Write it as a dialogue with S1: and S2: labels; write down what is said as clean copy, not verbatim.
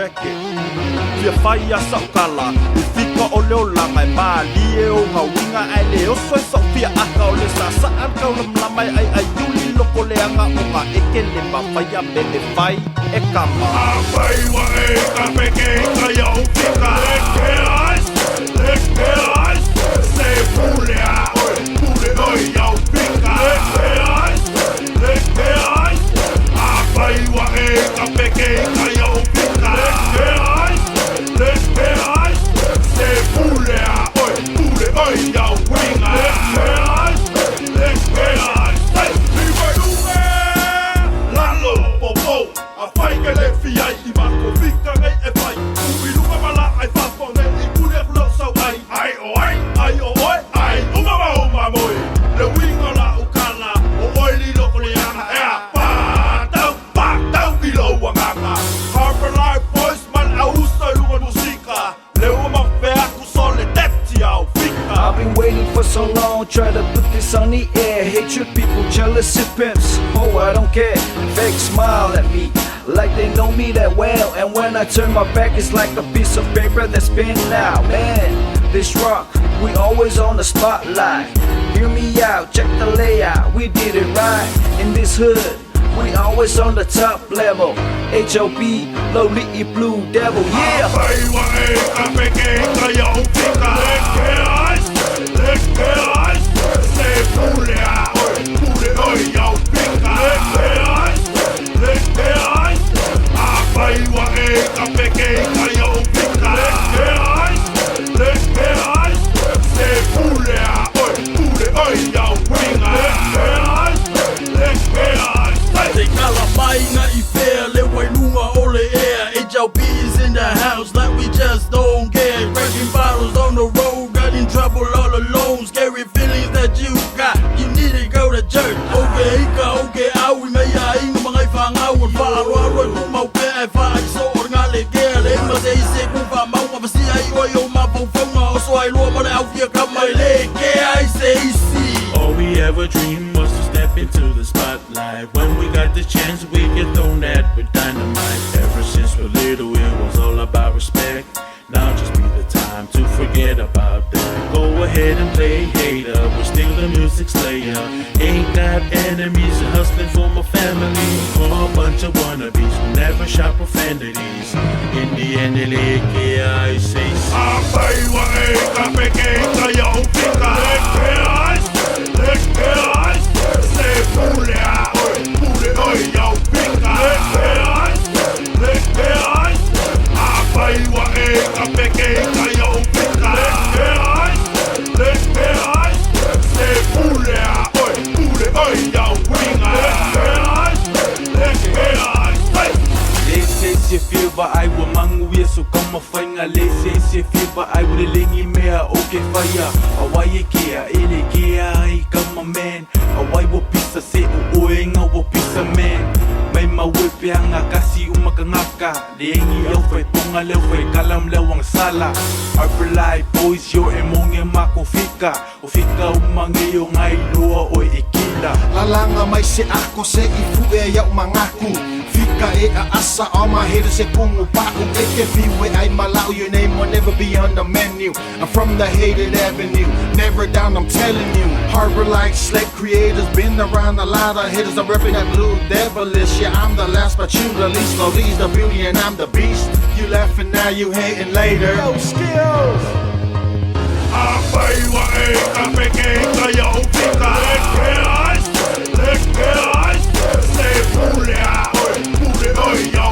S1: check it. Fia fai a saukala, I fika o leo langai mali e o ngā winga ai leo soi sau fia aka o le sasaan kau lamlamai ai ayuli loko leanga o ngā eke le mawhaia me le fai e kama.
S2: A whai wa e ka peke ka iau fika. Leke ais, se pule a oi, pule oi iau fika. Leke ais, a whai wa e ka peke ka iau fika. Leke ais, se pule a oi, pule oi iau fika. Leke ais, mi wai unge, lalo popo, a whai ke le fiai I mako fika ngai e whai. Ui lunga mala ai whafo ngai I pule kulo sau ai. Ai o oi, ai umama moi. Le winga la ukala, o oi li loko le anga e a pātau I lo wanganga. Harbour Life Boyz man a usa lunga musika. Le uma whea kusole tepti au fika.
S3: I've been waiting for so long, try to put this on the air. Hatred, people, jealousy, pimps. Oh, I don't care. Fake smile at me like they know me that well. And when I turn my back, it's like a piece of paper that's been out. Man, this rock, we always on the spotlight. Hear me out, check the layout. We did it right in this hood. We always on the top level. H.O.B. Lowly Blue Devil, yeah.
S2: Whai wa e ka peke ka iau fika. Leke ais, se pule a oi, pule oi iau fika. Leke ais, a whai wa e ka peke ka iau fika. Leke ais, se pule a oi, pule oi iau fika. Leke ais,
S4: Te kala mai nga I whea le wainunga o le air. H.O.B.'s in the house like we just don't care. Breaking bottles on the road, got in trouble all alone. Scary feelings that you got, you need to go to church. Okay, ika, okay, awi mea inga mga iwhangawan. Whaarua kuma upe ai whaai so o ngā le gea. Le ima se ise kuwha maunga pasi ai oi o mawhauwhaunga. O so ai lua mare au fia kamai le gea ai Seisi.
S5: All we ever dreamed was to step into the spotlight. When we got the chance, we get thrown at with dynamite. Ever since we're little, it was all about respect. Now just be the time to forget about that. Go ahead and play hater, we're still the music slayer. Ain't got enemies, hustling for my family. For a bunch of wannabes who never shop profanities. In the end, they like I say.
S2: a whai wa e ka peke ka iau fika. Leke ais, se pule a oi, pule oi iau fika. Leke ais, a whai wa e ka peke ka iau fika. Leke ais, se pule a oi, pule oi iau fika. Leke ais,
S5: Lese se whiwa ai wa mangu ia so kama whainga. Lese se whiwa ai wa le lingi mea o ke whaia. Awai e kea, ele kea ai kama man. Awai wa pisa se o oenga wa pisa man. Mai maue peanga kasi umaka ngaka. Le engi au whai punga leo whai kalam leo ang sala. Harbour Life Boyz yo e monge mako fika. O fika umange yo ngai loa o e kila.
S6: Lalanga mai se ako se I fu e iau mangaku. Fika e a asa, all my haters se pungu paku. Eke fiwe ai malau, your name will never be on the menu. I'm from the hated avenue, never down, I'm telling you. Harbour Life slave creators, been around a lot of hitters. I'm repping that blue devilish, yeah I'm the last but you the least. Slowly's the beauty and I'm the beast. You laughing now, you hating later. Yo, skills!
S2: a whai wa e ka peke ka iau fika. Leke ais, se pule a oi, pule oi iau